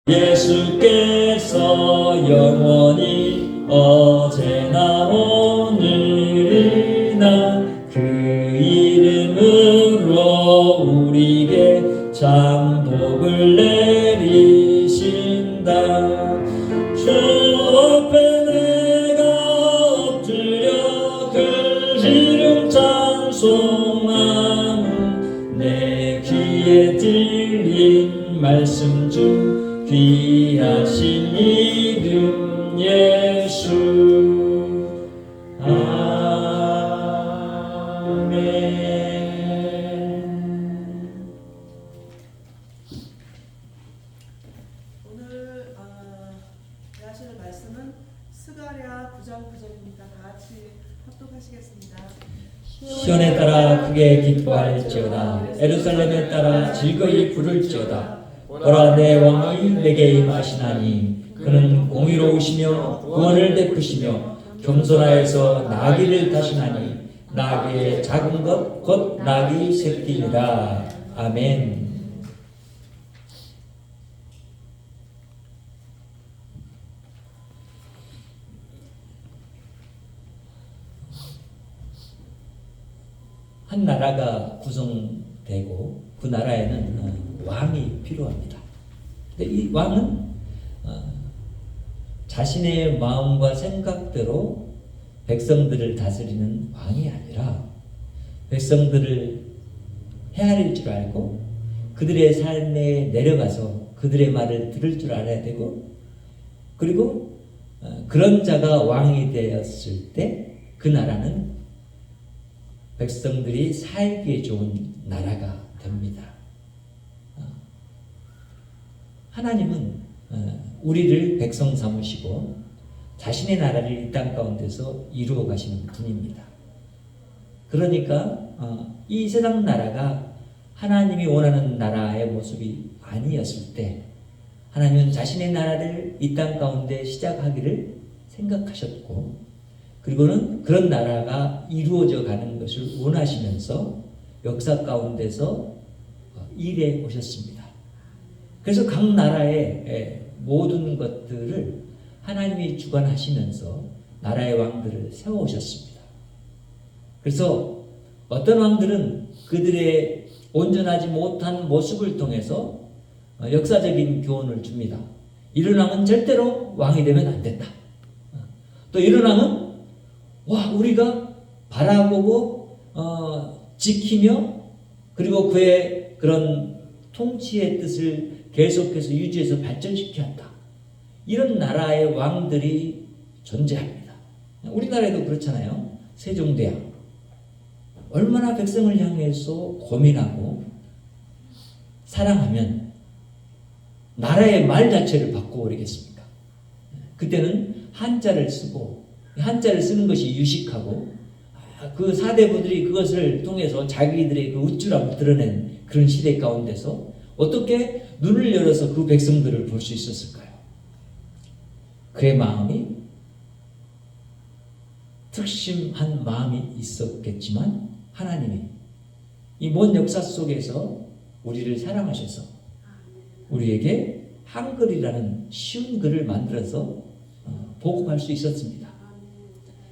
예수께서 영원히 어제나 오늘이나 그 이름으로 우리에게 참 복을 내리신다. 주 앞에 내가 엎드려 그 이름 찬송하는 내 귀에 들린 말씀 중 귀하신 이름 예수. 아멘. 오늘 하시는 말씀은 스가랴 9장 9절입니다. 다 같이 합독하시겠습니다. 시온에 따라 크게 기뻐할지어다. 예루살렘에 따라 즐거이 부를지어다. 보라, 내 왕이 내게 임하시나니 그는 공의로우시며 구원을 베푸시며 겸손하여서 나귀를 타시나니 나귀의 작은 것 곧 나귀 새끼니라. 아멘. 한 나라가 구성되고 그 나라에는 왕이 필요합니다. 근데 이 왕은 자신의 마음과 생각대로 백성들을 다스리는 왕이 아니라 백성들을 헤아릴 줄 알고 그들의 삶에 내려가서 그들의 말을 들을 줄 알아야 되고, 그리고 그런 자가 왕이 되었을 때 그 나라는 백성들이 살기에 좋은 나라가 됩니다. 하나님은 우리를 백성 삼으시고 자신의 나라를 이 땅 가운데서 이루어 가시는 분입니다. 그러니까 이 세상 나라가 하나님이 원하는 나라의 모습이 아니었을 때 하나님은 자신의 나라를 이 땅 가운데 시작하기를 생각하셨고, 그리고는 그런 나라가 이루어져 가는 것을 원하시면서 역사 가운데서 일해 오셨습니다. 그래서 각 나라의 모든 것들을 하나님이 주관하시면서 나라의 왕들을 세워오셨습니다. 그래서 어떤 왕들은 그들의 온전하지 못한 모습을 통해서 역사적인 교훈을 줍니다. 이런 왕은 절대로 왕이 되면 안 된다. 또 이런 왕은 우리가 바라보고 지키며 그리고 그의 그런 통치의 뜻을 계속해서 유지해서 발전시켜야 한다. 이런 나라의 왕들이 존재합니다. 우리나라에도 그렇잖아요. 세종대왕. 얼마나 백성을 향해서 고민하고 사랑하면 나라의 말 자체를 바꿔버리겠습니까? 그때는 한자를 쓰고, 한자를 쓰는 것이 유식하고, 그 사대부들이 그것을 통해서 자기들의 그 우쭐함을 드러낸 그런 시대 가운데서 어떻게 눈을 열어서 그 백성들을 볼 수 있었을까요? 그의 마음이 특심한 마음이 있었겠지만 하나님이 이 먼 역사 속에서 우리를 사랑하셔서 우리에게 한글이라는 쉬운 글을 만들어서 복음할 수 있었습니다.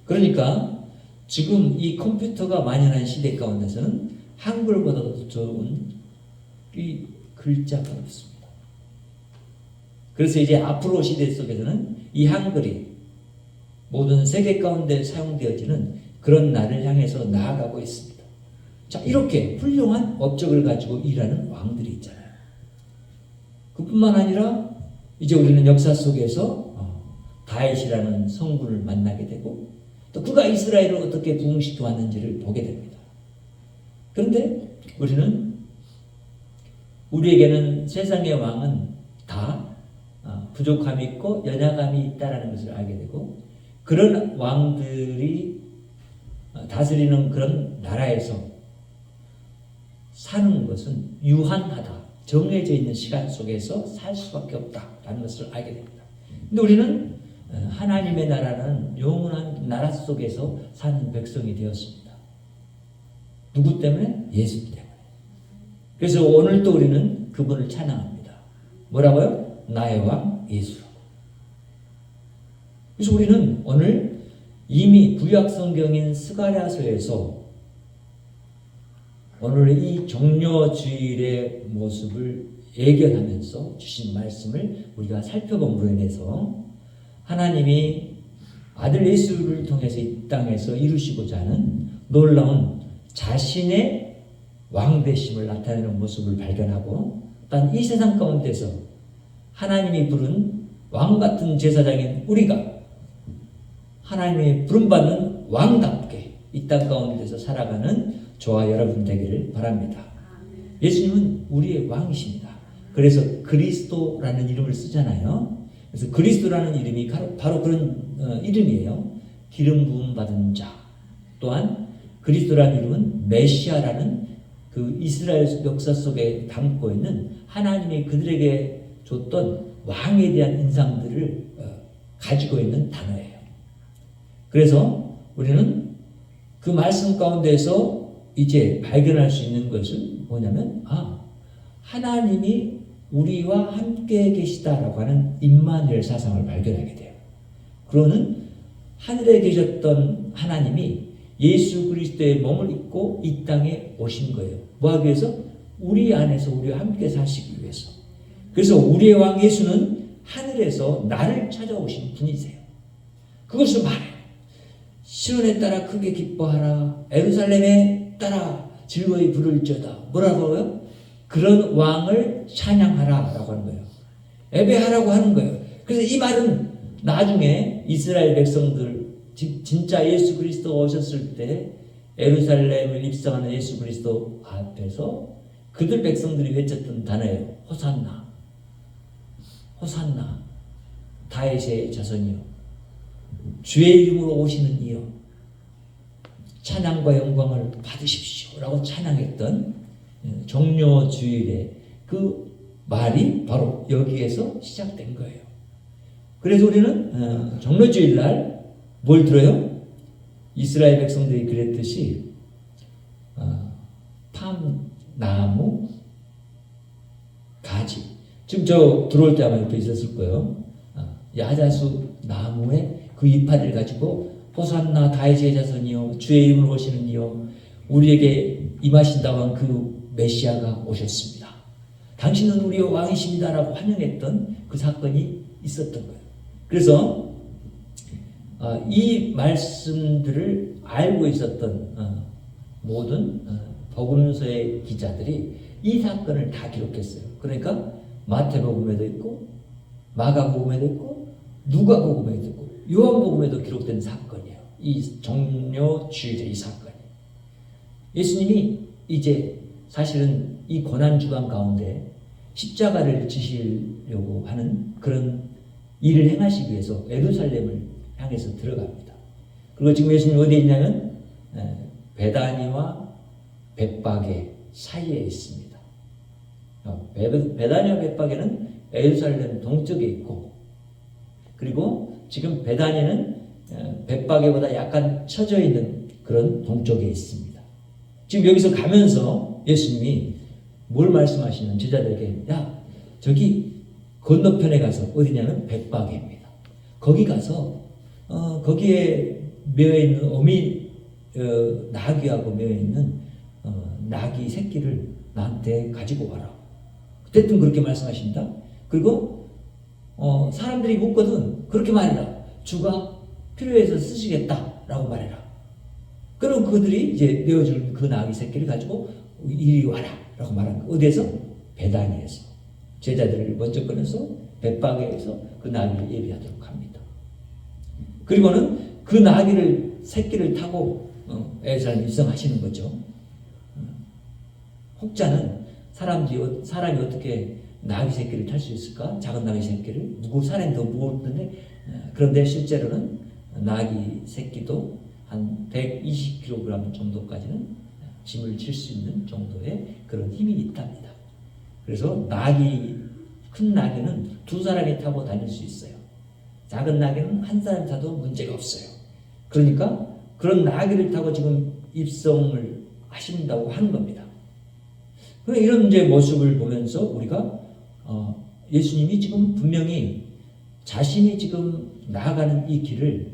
그러니까 지금 이 컴퓨터가 만연한 시대 가운데서는 한글보다도 좋은 이 글자가 없습니다. 그래서 이제 앞으로 시대 속에서는 이 한글이 모든 세계 가운데 사용되어지는 그런 날을 향해서 나아가고 있습니다. 자, 이렇게 훌륭한 업적을 가지고 일하는 왕들이 있잖아요. 그뿐만 아니라 이제 우리는 역사 속에서 다윗이라는 성군을 만나게 되고 또 그가 이스라엘을 어떻게 부흥시켜 왔는지를 보게 됩니다. 그런데 우리에게는 세상의 왕은 다 부족함이 있고 연약함이 있다는 것을 알게 되고, 그런 왕들이 다스리는 그런 나라에서 사는 것은 유한하다. 정해져 있는 시간 속에서 살 수밖에 없다라는 것을 알게 됩니다. 근데 우리는 하나님의 나라는 영원한 나라 속에서 사는 백성이 되었습니다. 누구 때문에? 예수 때문에. 그래서 오늘도 우리는 그분을 찬양합니다. 뭐라고요? 나의 왕 예수라고. 그래서 우리는 오늘 이미 구약 성경인 스가랴서에서 오늘 이 종려주일의 모습을 예견하면서 주신 말씀을 우리가 살펴봄으로 인해서 하나님이 아들 예수를 통해서 이 땅에서 이루시고자 하는 놀라운 자신의 왕되심을 나타내는 모습을 발견하고, 또한 이 세상 가운데서 하나님이 부른 왕같은 제사장인 우리가 하나님의 부름받는 왕답게 이 땅 가운데서 살아가는 저와 여러분 되기를 바랍니다. 예수님은 우리의 왕이십니다. 그래서 그리스도라는 이름을 쓰잖아요. 그래서 그리스도라는 이름이 바로 그런 이름이에요. 기름 부음 받은 자. 또한 그리스도라는 이름은 메시아라는 그 이스라엘 역사 속에 담고 있는 하나님이 그들에게 줬던 왕에 대한 인상들을 가지고 있는 단어예요. 그래서 우리는 그 말씀 가운데서 이제 발견할 수 있는 것은 뭐냐면, 하나님이 우리와 함께 계시다라고 하는 임마누엘 사상을 발견하게 돼요. 그러는 하늘에 계셨던 하나님이 예수 그리스도의 몸을 입고 이 땅에 오신 거예요. 뭐 하기 위해서? 우리 안에서 우리와 함께 사시기 위해서. 그래서 우리의 왕 예수는 하늘에서 나를 찾아오신 분이세요. 그것을 말해요. 시온에 따라 크게 기뻐하라. 예루살렘에 따라 즐거이 부를지어다. 뭐라고요? 그런 왕을 찬양하라 라고 하는 거예요. 예배하라고 하는 거예요. 그래서 이 말은 나중에 이스라엘 백성들, 진짜 예수 그리스도가 오셨을 때 예루살렘을 입성하는 예수 그리스도 앞에서 그들 백성들이 외쳤던 단어예요. 호산나, 호산나, 다윗의 자손이요, 주의 이름으로 오시는 이여, 찬양과 영광을 받으십시오 라고 찬양했던 종려주일의 그 말이 바로 여기에서 시작된 거예요. 그래서 우리는 종려주일날 뭘 들어요? 이스라엘 백성들이 그랬듯이 팜나무 가지, 지금 저 들어올 때 아마 옆에 있었을 거예요. 야자수 나무의 그 이파리를 가지고 호산나 다윗의 자손이여, 주의 이름으로 오시는 이여, 우리에게 임하신다고 한 그 메시아가 오셨습니다. 당신은 우리의 왕이십니다라고 환영했던 그 사건이 있었던 거예요. 그래서 이 말씀들을 알고 있었던 모든 복음서의 기자들이 이 사건을 다 기록했어요. 그러니까 마태복음에도 있고 마가복음에도 있고 누가복음에도 있고 요한복음에도 기록된 사건이에요. 이 종려주일의 이 사건이. 예수님이 이제 사실은 이 고난주간 가운데 십자가를 지시려고 하는 그런 일을 행하시기 위해서 예루살렘을 향해서 들어갑니다. 그리고 지금 예수님이 어디에 있냐면 베다니와 벳바게 사이에 있습니다. 베다니와 벳바게는 예루살렘 동쪽에 있고, 그리고 지금 베다니는 벳바게보다 약간 처져 있는 그런 동쪽에 있습니다. 지금 여기서 가면서 예수님이 뭘 말씀하시냐면 제자들에게, 야, 저기 건너편에 가서, 어디냐면 벳바게입니다. 거기 가서 거기에 메어있는 어미 나귀하고 메어있는 나귀 새끼를 나한테 가지고 와라. 그때쯤 그렇게 말씀하십니다. 그리고 사람들이 묻거든 그렇게 말해라. 주가 필요해서 쓰시겠다라고 말해라. 그럼 그들이 이제 메어줄 그 나귀 새끼를 가지고 이리 와라 라고 말한 거. 어디에서? 베다니에서. 제자들을 먼저 꺼내서 벳바게에서 그 나귀를 예비하도록 합니다. 그리고는 그 나귀를 새끼를 타고 예루살렘 입성하시는 거죠. 혹자는 사람이 어떻게 나귀 새끼를 탈 수 있을까? 작은 나귀 새끼를. 사람이 더 무거웠는데, 그런데 실제로는 나귀 새끼도 한 120kg 정도까지는 짐을 질 수 있는 정도의 그런 힘이 있답니다. 그래서 큰 나귀는 두 사람이 타고 다닐 수 있어요. 작은 나귀는 한 사람 타도 문제가 없어요. 그러니까 그런 나귀를 타고 지금 입성을 하신다고 하는 겁니다. 이런 이제 모습을 보면서 우리가 예수님이 지금 분명히 자신이 지금 나아가는 이 길을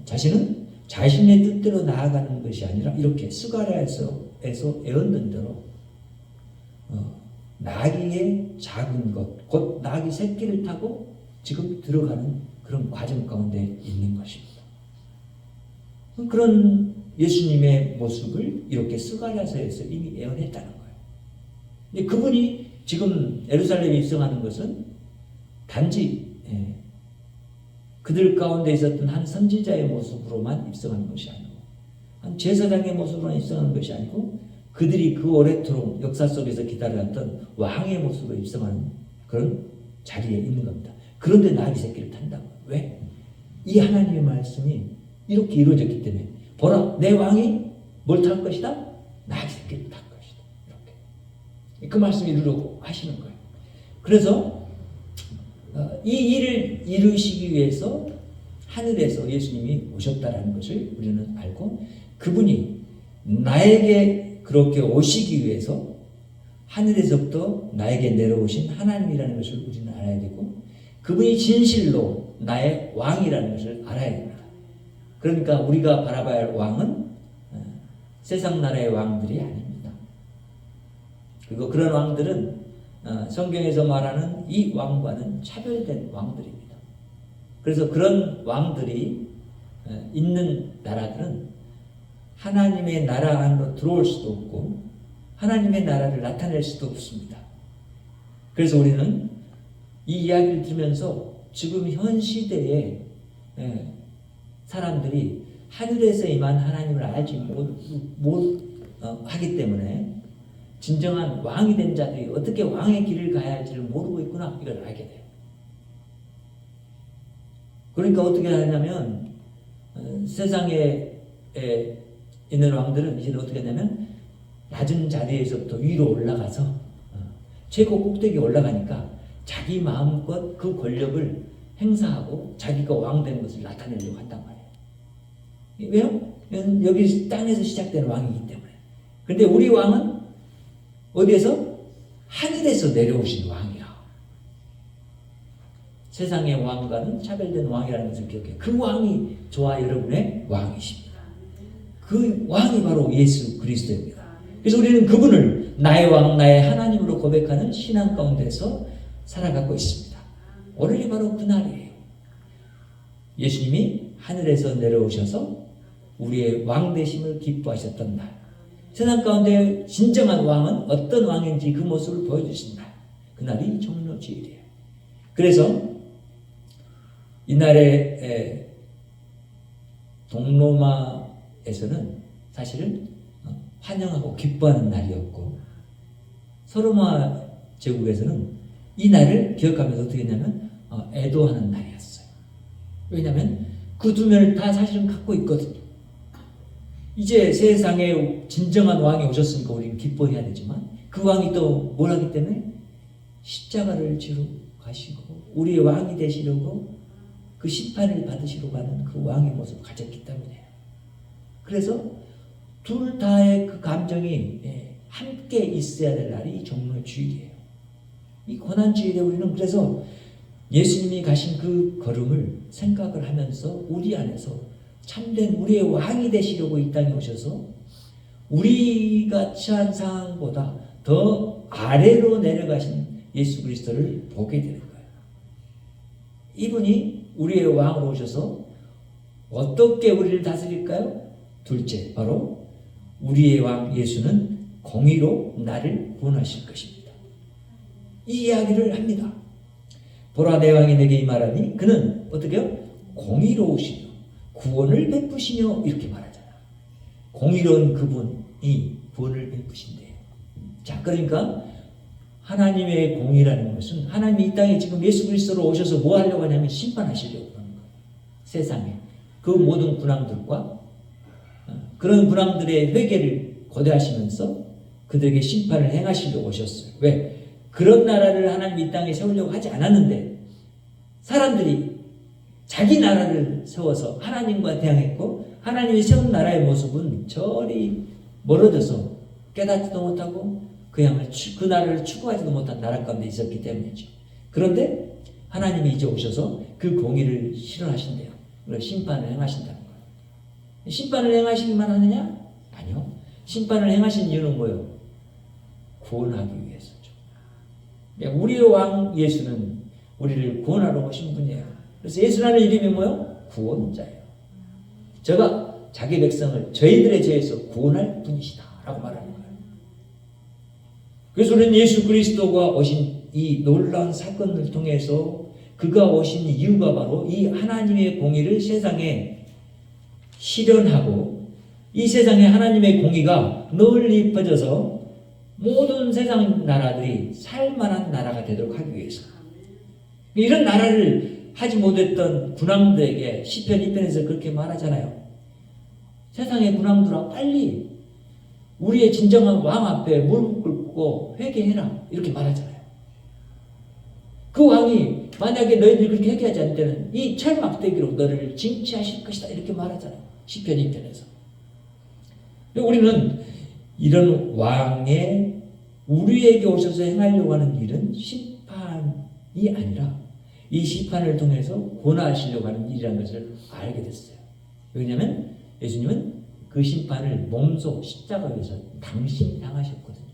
자신은 자신의 뜻대로 나아가는 것이 아니라 이렇게 스가랴에서 애언된 대로 나귀의 작은 것, 곧 나귀 새끼를 타고 지금 들어가는 그런 과정 가운데 있는 것입니다. 그런 예수님의 모습을 이렇게 스가랴서에서 이미 예언했다는 거예요. 근데 그분이 지금 예루살렘에 입성하는 것은 단지 그들 가운데 있었던 한 선지자의 모습으로만 입성하는 것이 아니고 한 제사장의 모습으로만 입성하는 것이 아니고 그들이 그 오래도록 역사 속에서 기다려왔던 왕의 모습으로 입성하는 그런 자리에 있는 겁니다. 그런데 나귀 새끼를 탄다고. 왜? 이 하나님의 말씀이 이렇게 이루어졌기 때문에 보라 내 왕이 뭘 탈 것이다? 나귀 새끼를 탈 것이다. 이렇게 그 말씀을 이루려고 하시는 거예요. 그래서 이 일을 이루시기 위해서 하늘에서 예수님이 오셨다라는 것을 우리는 알고 그분이 나에게 그렇게 오시기 위해서 하늘에서부터 나에게 내려오신 하나님이라는 것을 우리는 알아야 되고 그분이 진실로 나의 왕이라는 것을 알아야 됩니다. 그러니까 우리가 바라봐야 할 왕은 세상 나라의 왕들이 아닙니다. 그리고 그런 왕들은 성경에서 말하는 이 왕과는 차별된 왕들입니다. 그래서 그런 왕들이 있는 나라들은 하나님의 나라 안으로 들어올 수도 없고 하나님의 나라를 나타낼 수도 없습니다. 그래서 우리는 이 이야기를 들으면서 지금 현 시대에 사람들이 하늘에서 임한 하나님을 알지 못하기 때문에 진정한 왕이 된 자들이 어떻게 왕의 길을 가야 할지를 모르고 있구나 이걸 알게 돼요. 그러니까 어떻게 하냐면 세상에 있는 왕들은 이제 어떻게 하냐면 낮은 자리에서부터 위로 올라가서 최고 꼭대기에 올라가니까 자기 마음껏 그 권력을 행사하고 자기가 왕 된 것을 나타내려고 한단 말이에요. 왜요? 여기 땅에서 시작되는 왕이기 때문에. 그런데 우리 왕은 어디에서? 하늘에서 내려오신 왕이라. 세상의 왕과는 차별된 왕이라는 것을 기억해요. 그 왕이 저와 여러분의 왕이십니다. 그 왕이 바로 예수 그리스도입니다. 그래서 우리는 그분을 나의 왕, 나의 하나님으로 고백하는 신앙 가운데서 살아가고 있습니다. 오늘이 바로 그날이에요. 예수님이 하늘에서 내려오셔서 우리의 왕 되심을 기뻐하셨던 날. 세상 가운데 진정한 왕은 어떤 왕인지 그 모습을 보여주신 날. 그날이 종료주일이에요. 그래서 이날에 동로마에서는 사실은 환영하고 기뻐하는 날이었고 서로마 제국에서는 이 날을 기억하면서 어떻게 했냐면 애도하는 날이었어요. 왜냐하면 그 두 면을 다 사실은 갖고 있거든요. 이제 세상에 진정한 왕이 오셨으니까 우리는 기뻐해야 되지만 그 왕이 또 뭘 하기 때문에 십자가를 지러 가시고 우리의 왕이 되시려고 그 심판을 받으시려고 하는 그 왕의 모습을 가졌기 때문이에요. 그래서 둘 다의 그 감정이 함께 있어야 될 날이 종료주일이에요. 이 고난주일에 우리는 그래서 예수님이 가신 그 걸음을 생각을 하면서 우리 안에서 참된 우리의 왕이 되시려고 이 땅에 오셔서 우리가 처한 상황보다 더 아래로 내려가신 예수 그리스도를 보게 되는 거예요. 이분이 우리의 왕으로 오셔서 어떻게 우리를 다스릴까요? 둘째, 바로 우리의 왕 예수는 공의로 나를 구원하실 것입니다. 이 이야기를 합니다. 보라 내 왕이 내게 임하라니 그는 어떻게 해요? 공의로우시며 구원을 베푸시며 이렇게 말하잖아요. 공의로운 그분이 구원을 베푸신대요. 자, 그러니까 하나님의 공의라는 것은 하나님이 이 땅에 지금 예수 그리스도로 오셔서 뭐 하려고 하냐면 심판하시려고 하는 거예요. 세상에 그 모든 군왕들과 그런 군왕들의 회개를 고대하시면서 그들에게 심판을 행하시려고 오셨어요. 왜? 그런 나라를 하나님이 이 땅에 세우려고 하지 않았는데 사람들이 자기 나라를 세워서 하나님과 대항했고 하나님이 세운 나라의 모습은 저리 멀어져서 깨닫지도 못하고 그 나라를 추구하지도 못한 나라 가운데 있었기 때문이죠. 그런데 하나님이 이제 오셔서 그 공의를 실현하신대요. 그걸 심판을 행하신다는 거예요. 심판을 행하시기만 하느냐? 아니요. 심판을 행하신 이유는 뭐예요? 구원하기 위해서죠. 우리의 왕 예수는 우리를 구원하러 오신 분이에요. 그래서 예수라는 이름이 뭐예요? 구원자예요. 저가 자기 백성을 저희들의 죄에서 구원할 분이시다 라고 말하는 거예요. 그래서 우리는 예수 그리스도가 오신 이 놀라운 사건을 통해서 그가 오신 이유가 바로 이 하나님의 공의를 세상에 실현하고 이 세상에 하나님의 공의가 널리 퍼져서 모든 세상 나라들이 살만한 나라가 되도록 하기 위해서, 이런 나라를 하지 못했던 군왕들에게 시편 2편에서 그렇게 말하잖아요. 세상의 군왕들아 빨리 우리의 진정한 왕 앞에 무릎 꿇고 회개해라 이렇게 말하잖아요. 그 왕이 만약에 너희들이 그렇게 회개하지 않을 때는 이 철막대기로 너를 징치하실 것이다 이렇게 말하잖아요. 시편 2편에서. 우리는 이런 왕의 우리에게 오셔서 행하려고 하는 일은 심판이 아니라 이 심판을 통해서 구원하시려고 하는 일이라는 것을 알게 됐어요. 왜냐하면 예수님은 그 심판을 몸소 십자가에서 당신이 당하셨거든요.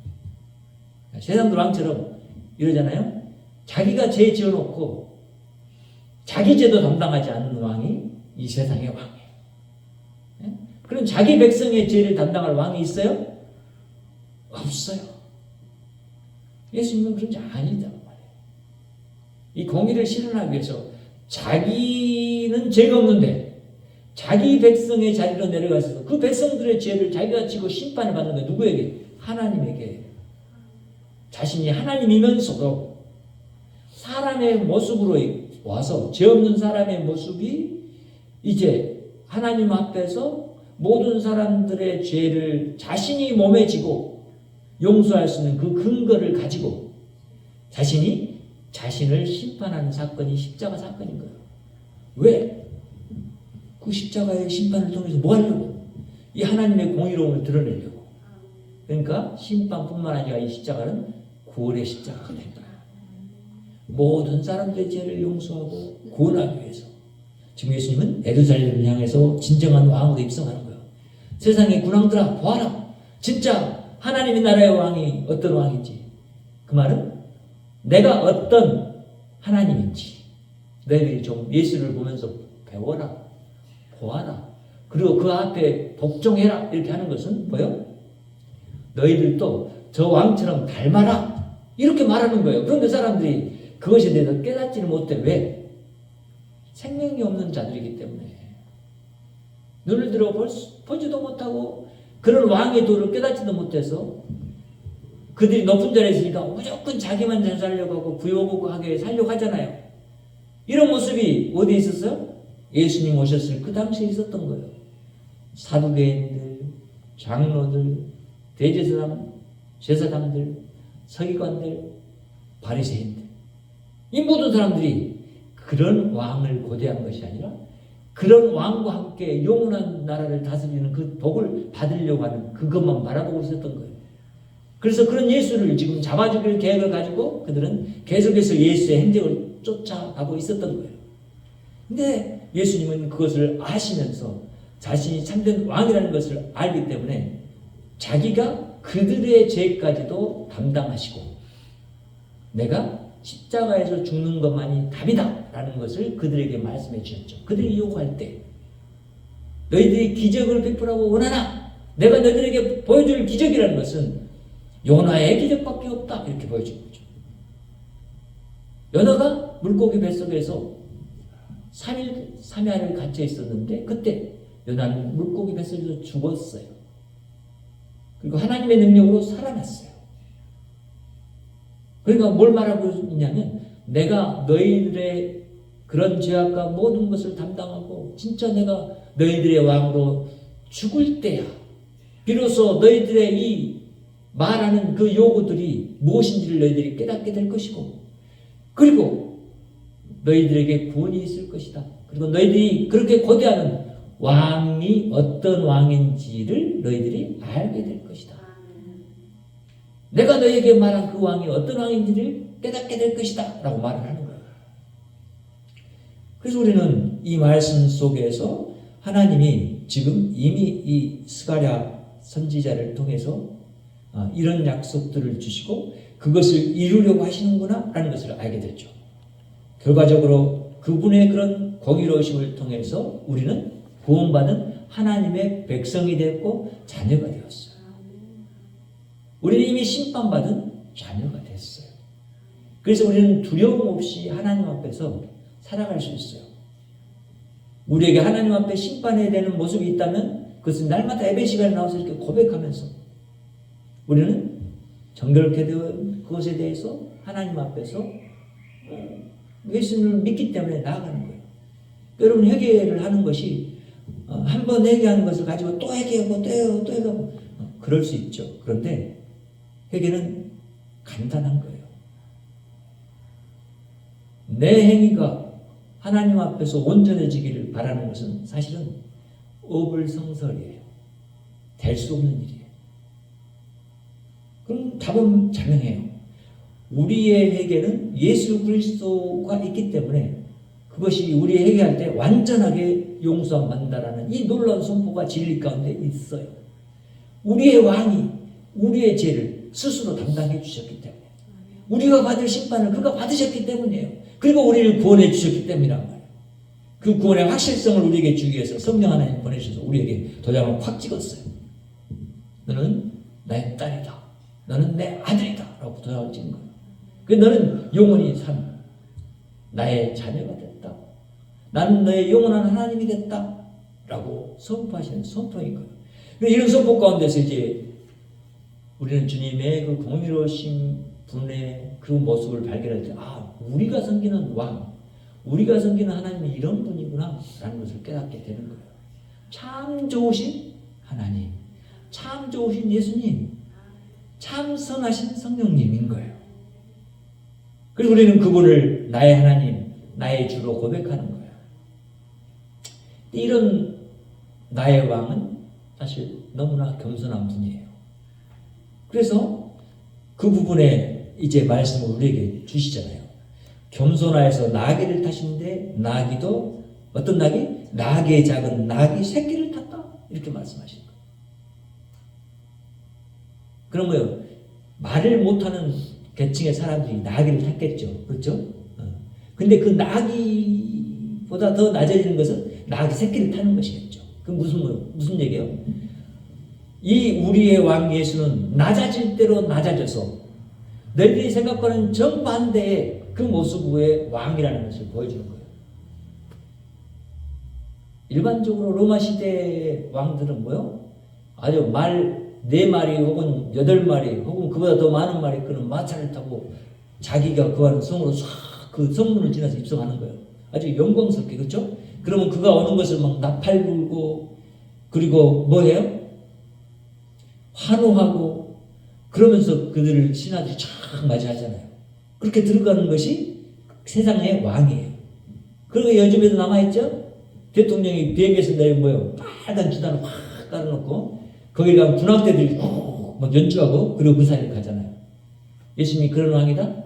세상도 왕처럼 이러잖아요. 자기가 죄 지어놓고 자기 죄도 담당하지 않는 왕이 이 세상의 왕이에요. 그럼 자기 백성의 죄를 담당할 왕이 있어요? 없어요. 예수님은 그런 자 아니다고 말해요. 이 공의를 실현하기 위해서 자기는 죄가 없는데 자기 백성의 자리로 내려가서 그 백성들의 죄를 자기가 지고 심판을 받는 거예요. 누구에게? 하나님에게. 자신이 하나님이면서도 사람의 모습으로 와서 죄 없는 사람의 모습이 이제 하나님 앞에서 모든 사람들의 죄를 자신이 몸에 지고 용서할 수 있는 그 근거를 가지고 자신이 자신을 심판하는 사건이 십자가 사건인 거예요. 왜? 그 십자가의 심판을 통해서 뭐 하려고? 이 하나님의 공의로움을 드러내려고. 그러니까 심판뿐만 아니라 이 십자가는 구원의 십자가가 된다. 모든 사람들의 죄를 용서하고 구원하기 위해서. 지금 예수님은 예루살렘을 향해서 진정한 왕으로 입성하는 거예요. 세상의 군왕들아 보아라. 진짜 하나님의 나라의 왕이 어떤 왕인지. 그 말은 내가 어떤 하나님인지 너희들이 좀 예수를 보면서 배워라. 보아라. 그리고 그 앞에 복종해라. 이렇게 하는 것은 뭐예요? 너희들도 저 왕처럼 닮아라. 이렇게 말하는 거예요. 그런데 사람들이 그것에 대해서 깨닫지를 못해. 왜? 생명이 없는 자들이기 때문에. 눈을 들어 보지도 못하고 그런 왕의 도를 깨닫지도 못해서 그들이 높은 자리에 있으니까 무조건 자기만 잘 살려고 하고 부유하게 살려고 하잖아요. 이런 모습이 어디에 있었어요? 예수님 오셨을 그 당시에 있었던 거예요. 사두개인들, 장로들, 대제사장, 제사장들, 서기관들, 바리새인들, 이 모든 사람들이 그런 왕을 고대한 것이 아니라 그런 왕과 함께 영원한 나라를 다스리는 그 복을 받으려고 하는 그것만 바라보고 있었던 거예요. 그래서 그런 예수를 지금 잡아 죽일 계획을 가지고 그들은 계속해서 예수의 행적을 쫓아가고 있었던 거예요. 근데 예수님은 그것을 아시면서 자신이 참된 왕이라는 것을 알기 때문에 자기가 그들의 죄까지도 담당하시고 내가 십자가에서 죽는 것만이 답이다 라는 것을 그들에게 말씀해 주셨죠. 그들이 요구할 때 너희들이 기적을 베풀라고 원하나 내가 너희들에게 보여줄 기적이라는 것은 요나의 기적밖에 없다 이렇게 보여준 거죠. 요나가 물고기 뱃속에서 3일 3야를 갇혀 있었는데 그때 요나는 물고기 뱃속에서 죽었어요. 그리고 하나님의 능력으로 살아났어요. 그러니까 뭘 말하고 있냐면 내가 너희들의 그런 죄악과 모든 것을 담당하고 진짜 내가 너희들의 왕으로 죽을 때야 비로소 너희들의 이 말하는 그 요구들이 무엇인지를 너희들이 깨닫게 될 것이고 그리고 너희들에게 구원이 있을 것이다. 그리고 너희들이 그렇게 고대하는 왕이 어떤 왕인지를 너희들이 알게 될 것이다. 내가 너희에게 말한 그 왕이 어떤 왕인지를 깨닫게 될 것이다 라고 말을 하는 그래서 우리는 이 말씀 속에서 하나님이 지금 이미 이 스가랴 선지자를 통해서 이런 약속들을 주시고 그것을 이루려고 하시는구나 라는 것을 알게 됐죠. 결과적으로 그분의 그런 공의로우심을 통해서 우리는 구원받은 하나님의 백성이 됐고 자녀가 되었어요. 우리는 이미 심판받은 자녀가 됐어요. 그래서 우리는 두려움 없이 하나님 앞에서 살아갈 수 있어요. 우리에게 하나님 앞에 심판해야 되는 모습이 있다면 그것은 날마다 예배 시간에 나와서 이렇게 고백하면서 우리는 정결케 된 그것에 대해서 하나님 앞에서 예수님을 믿기 때문에 나아가는 거예요. 여러분 회개를 하는 것이 한 번 회개하는 것을 가지고 또 회개하고 또 회개하고 그럴 수 있죠. 그런데 회개는 간단한 거예요. 내 행위가 하나님 앞에서 온전해지기를 바라는 것은 사실은 어불성설이에요. 될 수 없는 일이에요. 그럼 답은 자명해요. 우리의 회개는 예수 그리스도가 있기 때문에 그것이 우리의 회개할 때 완전하게 용서함 받는다라는 이 놀라운 선포가 진리 가운데 있어요. 우리의 왕이 우리의 죄를 스스로 담당해 주셨기 때문에 우리가 받을 심판을 그가 받으셨기 때문이에요. 그리고 우리를 구원해 주셨기 때문이란 말이에요. 그 구원의 확실성을 우리에게 주기 위해서 성령 하나님 보내셔서 우리에게 도장을 확 찍었어요. 너는 나의 딸이다. 너는 내 아들이다. 라고 도장을 찍은 거예요. 그래서 너는 영원히 산 나의 자녀가 됐다. 나는 너의 영원한 하나님이 됐다. 라고 선포하시는 선포인 거예요. 이런 선포 가운데서 이제 우리는 주님의 그 공의로우신 분의 그 모습을 발견할 때, 우리가 섬기는 왕, 우리가 섬기는 하나님이 이런 분이구나 라는 것을 깨닫게 되는 거예요. 참 좋으신 하나님, 참 좋으신 예수님, 참 선하신 성령님인 거예요. 그리고 우리는 그분을 나의 하나님, 나의 주로 고백하는 거예요. 이런 나의 왕은 사실 너무나 겸손한 분이에요. 그래서 그 부분에 이제 말씀을 우리에게 주시잖아요. 겸손하여서 나귀를 타시는데 나귀도 어떤 나귀? 나귀의 작은 나귀 새끼를 탔다. 이렇게 말씀하시는 거예요. 그런 거예요. 말을 못하는 계층의 사람들이 나귀를 탔겠죠. 그렇죠? 근데 그 나귀보다 더 낮아지는 것은 나귀 새끼를 타는 것이겠죠. 그 무슨 얘기예요? 이 우리의 왕 예수는 낮아질 대로 낮아져서 너희들이 생각하는 정반대의 그 모습의 왕이라는 것을 보여주는 거예요. 일반적으로 로마 시대의 왕들은 뭐요? 아주 말 4마리 혹은 8마리 혹은 그보다 더 많은 말이 끄는 마차를 타고 자기가 구하는 성으로 싹 그 성문을 지나서 입성하는 거예요. 아주 영광스럽게, 그렇죠? 그러면 그가 오는 것을 막 나팔 불고 그리고 뭐해요? 환호하고 그러면서 그들을 신하들이 쫙 맞이하잖아요. 그렇게 들어가는 것이 세상의 왕이에요. 그리고 요즘에도 남아있죠? 대통령이 비행기에서 내리면 뭐예요? 빨간 주단을 확 깔아놓고 거기 가면 군악대들이 막 연주하고 그리고 그 사이를 가잖아요. 예수님이 그런 왕이다? 아니다.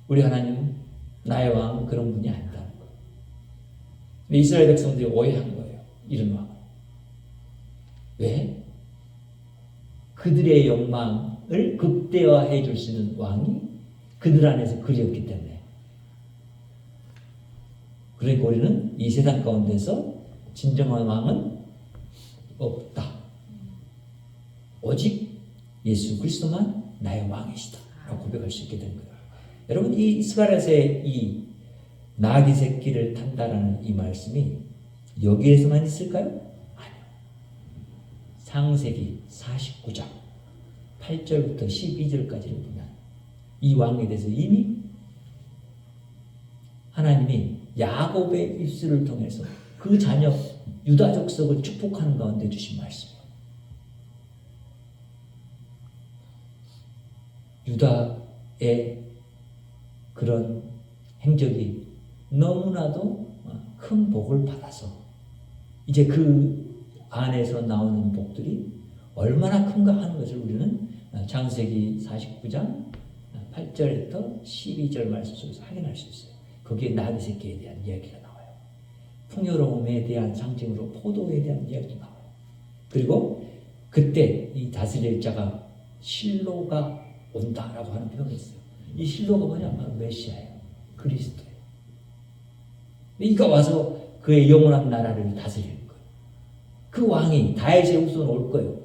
우리 하나님은 나의 왕은 그런 분이 아니다는 거예요. 이스라엘 백성들이 오해한 거예요. 이런 왕을. 왜? 그들의 욕망을 극대화해 줄 수 있는 왕이 그들 안에서 그리웠기 때문에. 그러니까 우리는 이 세상 가운데서 진정한 왕은 없다. 오직 예수 그리스도만 나의 왕이시다. 라고 고백할 수 있게 된 거예요. 여러분, 이 스가랴서의 이 나귀 새끼를 탄다라는 이 말씀이 여기에서만 있을까요? 아니요. 창세기 49장 8절부터 12절까지를 보면 이 왕에 대해서 이미 하나님이 야곱의 입술을 통해서 그 자녀 유다 족속을 축복하는 가운데 주신 말씀이에요. 유다의 그런 행적이 너무나도 큰 복을 받아서 이제 그 안에서 나오는 복들이 얼마나 큰가 하는 것을 우리는 창세기 49장 8절부터 12절 말씀 속에서 확인할 수 있어요. 거기에 나귀 새끼에 대한 이야기가 나와요. 풍요로움에 대한 상징으로 포도에 대한 이야기도 나와요. 그리고 그때 이 다스릴 자가 실로가 온다라고 하는 표현이 있어요. 이 실로가 뭐냐? 바로 메시아예요. 그리스도예요. 이가 와서 그의 영원한 나라를 다스릴 거예요. 그 왕이 다윗의 후손 올 거예요.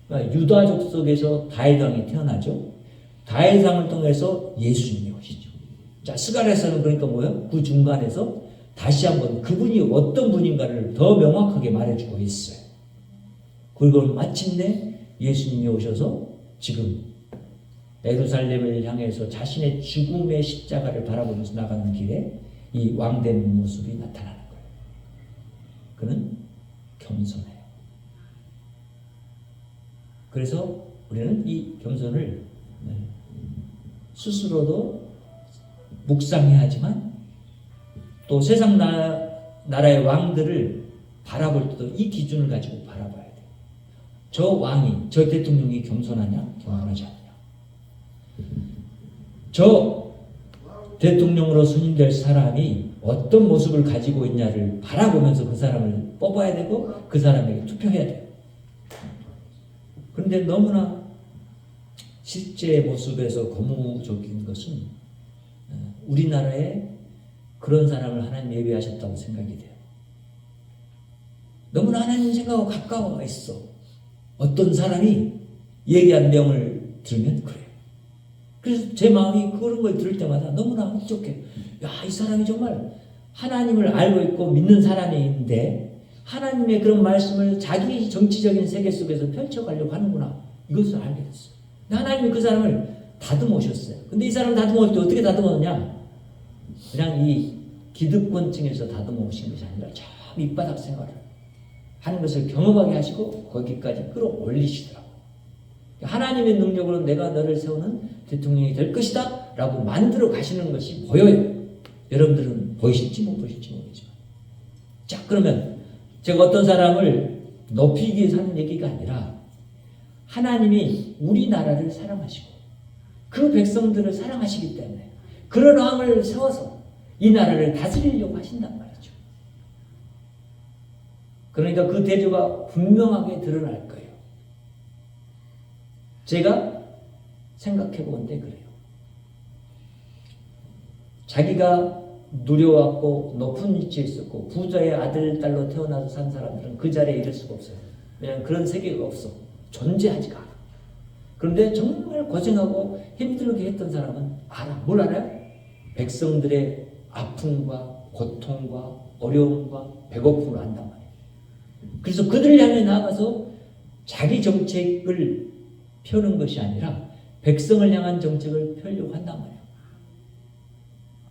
그러니까 유다족 속에서 다윗 왕이 태어나죠. 다윗 왕을 통해서 예수님이 오시죠. 자, 스가랴서는 그러니까 뭐예요? 그 중간에서 다시 한번 그분이 어떤 분인가를 더 명확하게 말해주고 있어요. 그리고 마침내 예수님이 오셔서 지금 예루살렘을 향해서 자신의 죽음의 십자가를 바라보면서 나가는 길에 이 왕된 모습이 나타나는 거예요. 그는 겸손해요. 그래서 우리는 이 겸손을 스스로도 묵상해야 하지만 또 세상 나라의 왕들을 바라볼 때도 이 기준을 가지고 바라봐야 돼요. 저 왕이, 저 대통령이 겸손하냐? 겸손하지 않냐? 저 대통령으로 선임될 사람이 어떤 모습을 가지고 있냐를 바라보면서 그 사람을 뽑아야 되고 그 사람에게 투표해야 돼요. 그런데 너무나 실제 모습에서 고무적인 것은 우리나라에 그런 사람을 하나님 예비하셨다고 생각이 돼요. 너무나 하나님 생각하고 가까워 있어. 어떤 사람이 얘기한 내용을 들으면 그래요. 그래서 제 마음이 그런 걸 들을 때마다 너무나 흡족해요. 야, 이 사람이 정말 하나님을 알고 있고 믿는 사람인데 하나님의 그런 말씀을 자기 정치적인 세계 속에서 펼쳐가려고 하는구나. 이것을 알게 됐어요. 하나님이 그 사람을 다듬어 오셨어요. 근데 이 사람을 다듬어 올 때 어떻게 다듬었느냐? 그냥 이 기득권층에서 다듬어 오신 것이 아니라 저 밑바닥 생활을 하는 것을 경험하게 하시고 거기까지 끌어올리시더라고요. 하나님의 능력으로 내가 너를 세우는 대통령이 될 것이다 라고 만들어 가시는 것이 보여요. 여러분들은 보이실지 못 보이실지 모르지만. 자, 그러면 제가 어떤 사람을 높이기 위해서 하는 얘기가 아니라 하나님이 우리나라를 사랑하시고 그 백성들을 사랑하시기 때문에 그런 왕을 세워서 이 나라를 다스리려고 하신단 말이죠. 그러니까 그 대조가 분명하게 드러날 거예요. 제가 생각해 보건데 그래요. 자기가 누려왔고 높은 위치에 있었고 부자의 아들, 딸로 태어나서 산 사람들은 그 자리에 이를 수가 없어요. 왜냐하면 그런 세계가 없어. 존재하지가 않아. 그런데 정말 고생하고 힘들게 했던 사람은 알아. 뭘 알아요? 백성들의 아픔과 고통과 어려움과 배고픔을 안단 말이에요. 그래서 그들을 향해 나아가서 자기 정책을 펴는 것이 아니라 백성을 향한 정책을 펴려고 한단 말이에요.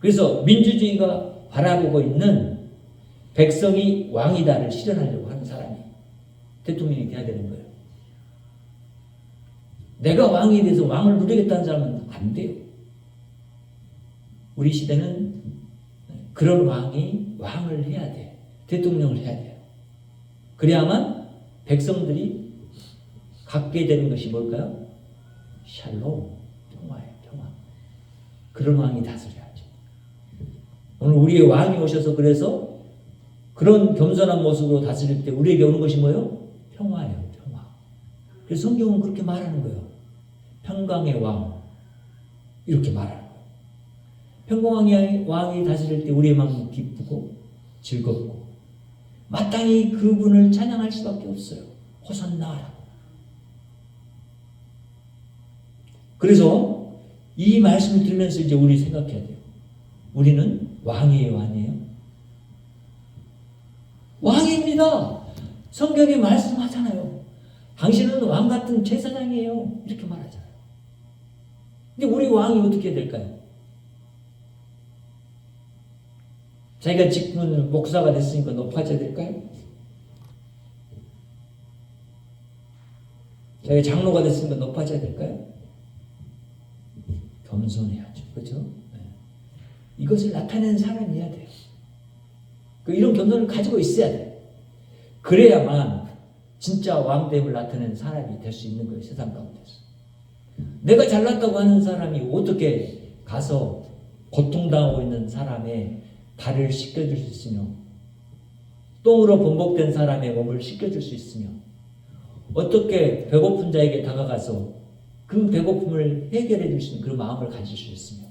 그래서 민주주의가 바라보고 있는 백성이 왕이다를 실현하려고 하는 사람이 대통령이 돼야 되는 거예요. 내가 왕이 돼서 왕을 누리겠다는 사람은 안 돼요. 우리 시대는 그런 왕이 왕을 해야 돼. 대통령을 해야 돼요. 그래야만 백성들이 갖게 되는 것이 뭘까요? 샬롬, 평화예요. 평화. 그런 왕이 다스려야죠. 오늘 우리의 왕이 오셔서 그래서 그런 겸손한 모습으로 다스릴 때 우리에게 오는 것이 뭐예요? 평화예요. 평화. 그래서 성경은 그렇게 말하는 거예요. 평강의 왕 이렇게 말하는 거예요. 평강의 왕이 다스릴 때 우리의 마음이 기쁘고 즐겁고 마땅히 그분을 찬양할 수밖에 없어요. 호산나. 그래서 이 말씀을 들으면서 이제 우리 생각해야 돼요. 우리는 왕이에요, 아니에요? 왕입니다. 성경에 말씀하잖아요. 당신은 왕 같은 제사장이에요. 이렇게 말하잖아요. 근데 우리 왕이 어떻게 될까요? 자기가 직분 목사가 됐으니까 높아져야 될까요? 자기가 장로가 됐으니까 높아져야 될까요? 겸손해야죠. 그렇죠? 네. 이것을 나타내는 사람이어야 돼요. 이런 겸손을 가지고 있어야 돼요. 그래야만 진짜 왕됨을 나타내는 사람이 될 수 있는 거예요. 세상 가운데서. 내가 잘났다고 하는 사람이 어떻게 가서 고통당하고 있는 사람의 발을 씻겨줄 수 있으며 똥으로 번복된 사람의 몸을 씻겨줄 수 있으며 어떻게 배고픈 자에게 다가가서 그 배고픔을 해결해 줄 수 있는 그런 마음을 가질 수 있으며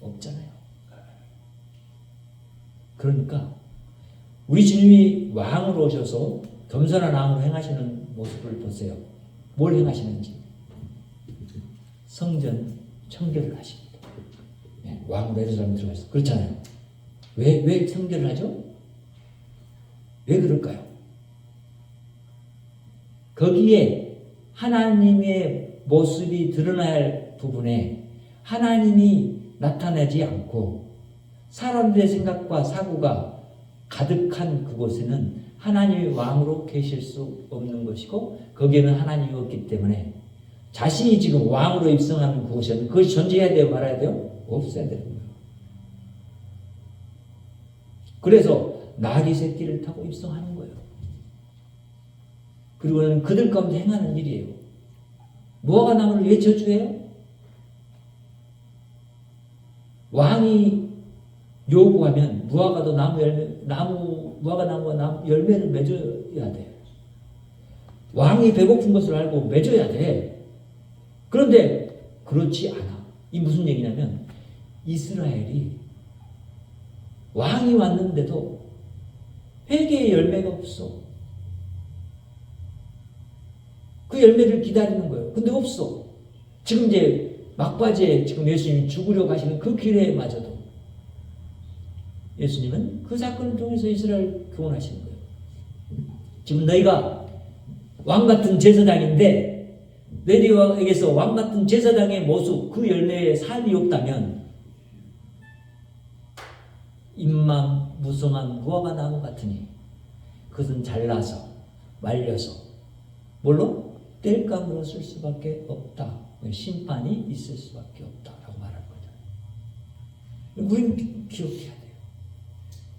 없잖아요. 그러니까 우리 주님이 왕으로 오셔서 겸손한 왕으로 행하시는 모습을 보세요. 뭘 행하시는지. 성전 청결을 하십니다. 왕으로 예루살렘 들어가서 그렇잖아요. 왜 청결을 하죠? 왜 그럴까요? 거기에 하나님의 모습이 드러나야 할 부분에 하나님이 나타나지 않고 사람들의 생각과 사고가 가득한 그곳에는 하나님이 왕으로 계실 수 없는 것이고 거기에는 하나님이 없기 때문에 자신이 지금 왕으로 입성하는 그곳에는 그것이 존재해야 돼요? 말아야 돼요? 없어야 되는 거예요. 그래서 나귀 새끼를 타고 입성하는 거예요. 그리고는 그들 가운데 행하는 일이에요. 무화과 나무를 왜 저주해요? 왕이 요구하면 무화과도 무화과 나무가 열매를 맺어야 돼. 왕이 배고픈 것을 알고 맺어야 돼. 그런데 그렇지 않아. 이 무슨 얘기냐면 이스라엘이 왕이 왔는데도 회개의 열매가 없어. 그 열매를 기다리는 거예요. 근데 없어. 지금 이제 막바지에 지금 예수님이 죽으려 가시는 그 길에마저도 예수님은 그 사건을 통해서 이스라엘 교훈하시는 거예요. 지금 너희가 왕 같은 제사장인데 너희에게서 왕 같은 제사장의 모습, 그 열매에 삶이 없다면 입만 무성한 무화과 나무 같으니 그것은 잘라서 말려서 뭘로? 땔감으로 쓸 수밖에 없다. 심판이 있을 수밖에 없다라고 말할 거잖아요. 우리는 기억해야 돼요.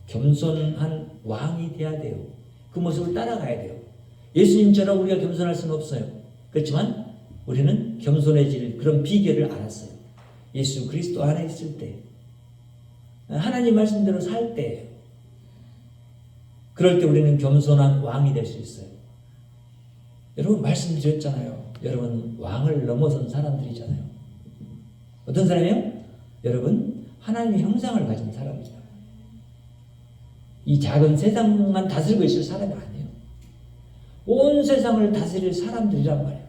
겸손한 왕이 돼야 돼요. 그 모습을 따라가야 돼요. 예수님처럼 우리가 겸손할 수는 없어요. 그렇지만 우리는 겸손해질 그런 비결을 알았어요. 예수 그리스도 안에 있을 때, 하나님 말씀대로 살 때예요. 그럴 때 우리는 겸손한 왕이 될 수 있어요. 여러분 말씀드렸잖아요. 여러분 왕을 넘어선 사람들이잖아요. 어떤 사람이에요? 여러분 하나님의 형상을 가진 사람이에요. 이 작은 세상만 다스리고 있을 사람이 아니에요. 온 세상을 다스릴 사람들이란 말이에요.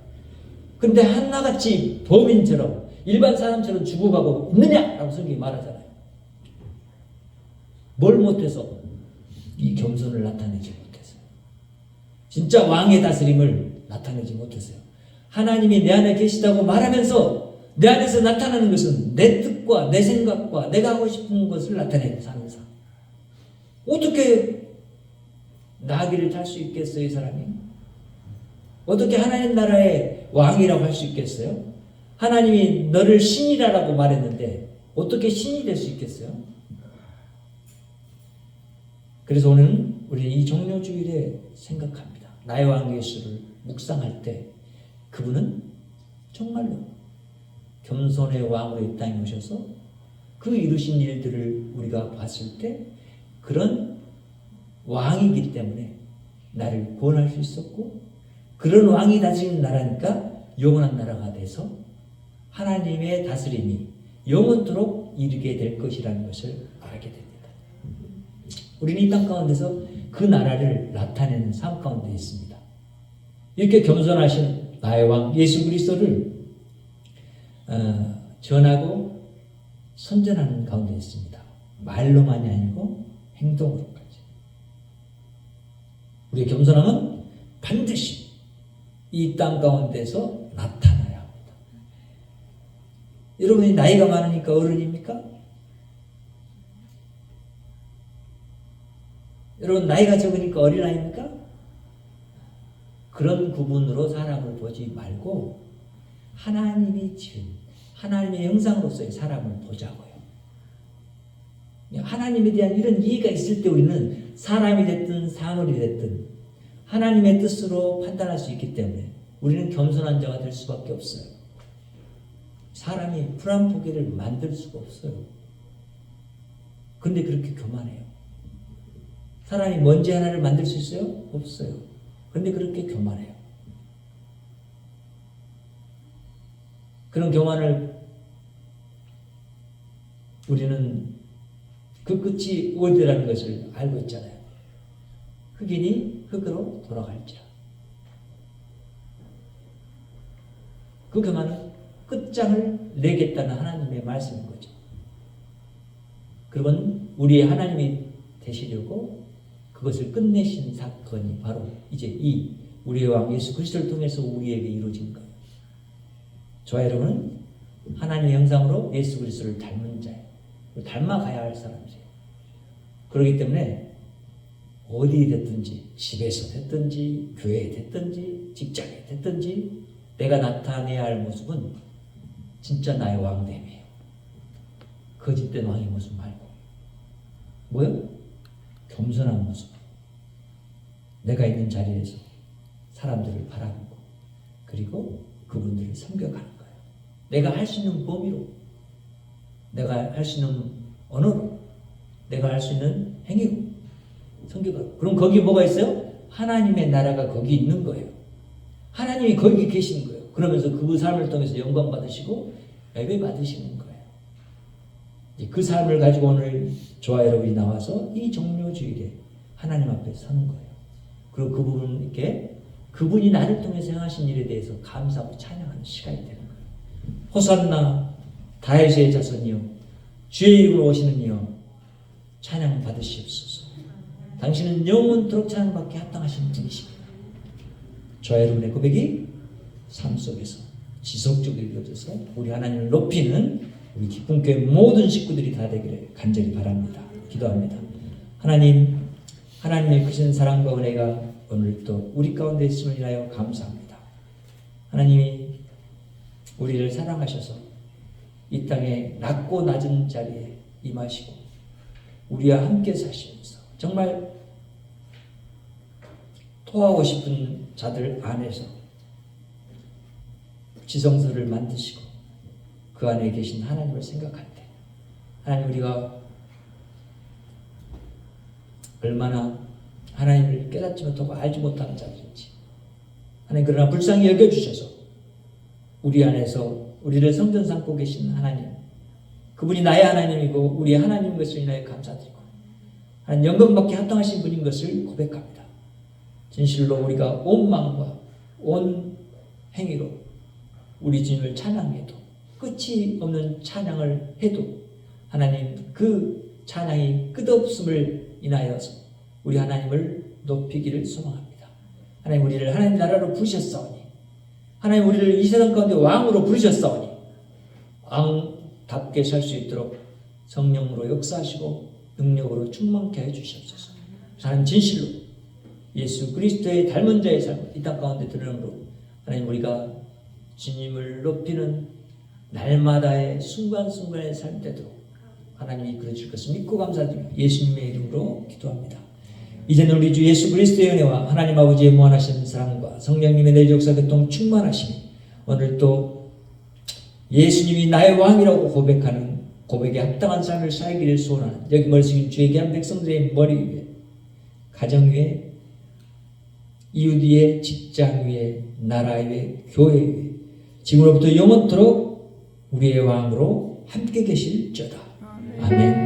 그런데 하나같이 범인처럼 일반 사람처럼 죽어가고 있느냐라고 성경이 말하잖아요. 뭘 못해서? 이 겸손을 나타내지 못해서요. 진짜 왕의 다스림을 나타내지 못했어요. 하나님이 내 안에 계시다고 말하면서 내 안에서 나타나는 것은 내 뜻과 내 생각과 내가 하고 싶은 것을 나타내는 사는 사람. 어떻게 나귀를 탈 수 있겠어요, 이 사람이? 어떻게 하나님 나라의 왕이라고 할 수 있겠어요? 하나님이 너를 신이라고 말했는데 어떻게 신이 될 수 있겠어요? 그래서 오늘은 우리는 이 종료주일에 생각합니다. 나의 왕 예수를 묵상할 때 그분은 정말로 겸손의 왕으로 이 땅에 오셔서 그 이루신 일들을 우리가 봤을 때 그런 왕이기 때문에 나를 구원할 수 있었고 그런 왕이 다스리는 나라니까 영원한 나라가 돼서 하나님의 다스림이 영원토록 이르게 될 것이라는 것을 알게 됩니다. 우리는 이 땅 가운데서 그 나라를 나타내는 삶 가운데 있습니다. 이렇게 겸손하신 나의 왕 예수 그리스도를 전하고 선전하는 가운데 있습니다. 말로만이 아니고 행동으로까지. 우리의 겸손함은 반드시 이 땅 가운데서 나타나야 합니다. 여러분이 나이가 많으니까 어른입니까? 여러분 나이가 적으니까 어린아이입니까? 그런 구분으로 사람을 보지 말고 하나님이 지은 하나님의 형상으로서의 사람을 보자고요. 하나님에 대한 이런 이해가 있을 때 우리는 사람이 됐든 사물이 됐든 하나님의 뜻으로 판단할 수 있기 때문에 우리는 겸손한 자가 될 수밖에 없어요. 사람이 풀한 포기를 만들 수가 없어요. 그런데 그렇게 교만해요. 사람이 먼지 하나를 만들 수 있어요? 없어요. 그런데 그렇게 교만해요. 그런 교만을 우리는 그 끝이 어디라는 것을 알고 있잖아요. 흑인이 흑으로 돌아갈지라. 그 교만은 끝장을 내겠다는 하나님의 말씀인 거죠. 그러면 우리의 하나님이 되시려고 그것을 끝내신 사건이 바로 이제 이 우리의 왕 예수 그리스도를 통해서 우리에게 이루어진 거예요. 저와 여러분은 하나님의 형상으로 예수 그리스도를 닮은 자예요. 닮아가야 할 사람이에요. 그렇기 때문에 어디 됐든지, 집에서 됐든지, 교회에 됐든지, 직장에 됐든지 내가 나타내야 할 모습은 진짜 나의 왕됨이에요. 거짓된 왕의 모습 말고 뭐요? 겸손한 모습. 내가 있는 자리에서 사람들을 바라보고 그리고 그분들을 섬겨가는 거예요. 내가 할 수 있는 범위로, 내가 할 수 있는 언어로, 내가 할 수 있는 행위로 섬겨가고. 그럼 거기 뭐가 있어요? 하나님의 나라가 거기 있는 거예요. 하나님이 거기 계시는 거예요. 그러면서 그 삶을 통해서 영광 받으시고 예배 받으시는 거예요. 그 삶을 가지고 오늘 저와 여러분이 나와서 이 종료주일에 하나님 앞에 서는 거예요. 그리고 그분께 그분이 나를 통해서 행하신 일에 대해서 감사하고 찬양하는 시간이 되는 거예요. 호산나 다윗의 자손이여 주의 이름으로 오시는 이여 찬양 받으시옵소서. 당신은 영원토록 찬양받기 합당하신 분이십니다. 저와 여러분의 고백이 삶 속에서 지속적으로 이루어져서 우리 하나님을 높이는 우리 기쁨교회 모든 식구들이 다 되기를 간절히 바랍니다. 기도합니다. 하나님의 크신 사랑과 은혜가 오늘 또 우리 가운데 있음을 인하여 감사합니다. 하나님이 우리를 사랑하셔서 이 땅에 낮고 낮은 자리에 임하시고 우리와 함께 사시면서 정말 토하고 싶은 자들 안에서 지성소를 만드시고 그 안에 계신 하나님을 생각할 때 하나님 우리가 얼마나 하나님을 깨닫지 못하고 알지 못하는 자들인지 하나님 그러나 불쌍히 여겨주셔서 우리 안에서 우리를 성전 삼고 계신 하나님 그분이 나의 하나님이고 우리의 하나님인 것을 인하여 감사드리고 하나님 영광받기 합당하신 분인 것을 고백합니다. 진실로 우리가 온 마음과 온 행위로 우리 주님을 찬양해도 끝이 없는 찬양을 해도 하나님 그 찬양이 끝없음을 인하여서 우리 하나님을 높이기를 소망합니다. 하나님 우리를 하나님 나라로 부르셨사오니 하나님 우리를 이 세상 가운데 왕으로 부르셨사오니 왕답게 살 수 있도록 성령으로 역사하시고 능력으로 충만케 해주시옵소서. 하나님 진실로 예수 그리스도의 닮은 자의 삶을 이 땅 가운데 드러내므로 하나님 우리가 주님을 높이는 날마다의 순간순간의 삶 되도록 하나님이 이끌어 주실 것을 믿고 감사드리며 예수님의 이름으로 기도합니다. 이제는 우리 주 예수 그리스도의 은혜와 하나님 아버지의 무한하신 사랑과 성령님의 내적사 교통 충만하심이 오늘 또 예수님이 나의 왕이라고 고백하는 고백에 합당한 삶을 살기를 소원하는 여기 머리 숙인 주의 귀한 백성들의 머리 위에 가정 위에 이웃 위에 직장 위에 나라 위에 교회 위에 지금으로부터 영원토록 우리의 왕으로 함께 계실지어다. 아멘.